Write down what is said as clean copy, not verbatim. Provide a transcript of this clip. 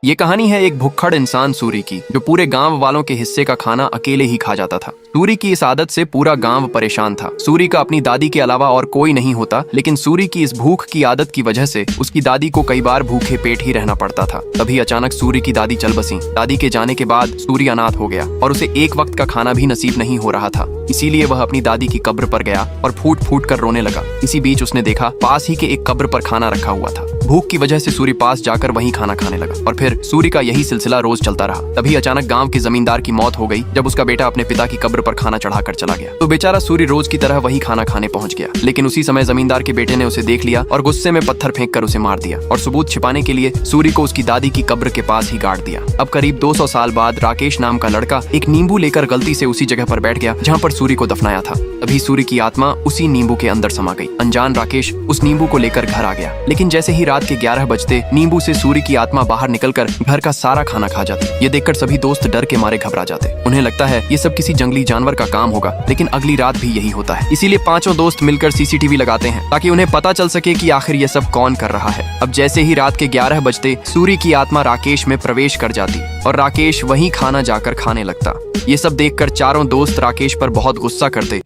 ये कहानी है एक भुक्खड़ इंसान सूरी की, जो पूरे गांव वालों के हिस्से का खाना अकेले ही खा जाता था। सूरी की इस आदत से पूरा गांव परेशान था। सूरी का अपनी दादी के अलावा और कोई नहीं होता, लेकिन सूरी की इस भूख की आदत की वजह से उसकी दादी को कई बार भूखे पेट ही रहना पड़ता था। तभी अचानक सूरी की दादी चल बसी। दादी के जाने के बाद सूरी अनाथ हो गया और उसे एक वक्त का खाना भी नसीब नहीं हो रहा था। इसीलिए वह अपनी दादी की कब्र पर गया और फूट फूट कर रोने लगा। इसी बीच उसने देखा पास ही के एक कब्र पर खाना रखा हुआ था। भूख की वजह से सूरी पास जाकर वहीं खाना खाने लगा और फिर सूरी का यही सिलसिला रोज चलता रहा। तभी अचानक गांव के जमींदार की मौत हो गई जब उसका बेटा अपने पिता की कब्र पर खाना चढ़ाकर चला गया। तो बेचारा सूरी रोज की तरह वही खाना खाने पहुंच गया, लेकिन उसी समय जमींदार के बेटे ने उसे देख लिया और गुस्से में पत्थर फेंक कर उसे मार दिया और सबूत छिपाने के लिए सूरी को उसकी दादी की कब्र के पास ही गाड़ दिया। अब करीब 200 साल बाद राकेश नाम का लड़का एक नींबू लेकर गलती से उसी जगह पर बैठ गया जहाँ पर सूरी को दफनाया था। तभी सूरी की आत्मा उसी नींबू के अंदर समा गई। अनजान राकेश उस नींबू को लेकर घर आ गया, लेकिन जैसे ही रात के 11 बजते नींबू से सूरी की आत्मा बाहर निकलकर घर का सारा खाना खा जाती। ये देखकर सभी दोस्त डर के मारे घबरा जाते। उन्हें लगता है ये सब किसी जंगली जानवर का काम होगा, लेकिन अगली रात भी यही होता है। इसीलिए पांचों दोस्त मिलकर सीसीटीवी लगाते हैं ताकि उन्हें पता चल सके कि आखिर ये सब कौन कर रहा है। अब जैसे ही रात के 11 बजते सूरी की आत्मा राकेश में प्रवेश कर जाती और राकेश वहीं खाना जाकर खाने लगता। ये सब देखकर चारों दोस्त राकेश पर बहुत गुस्सा करते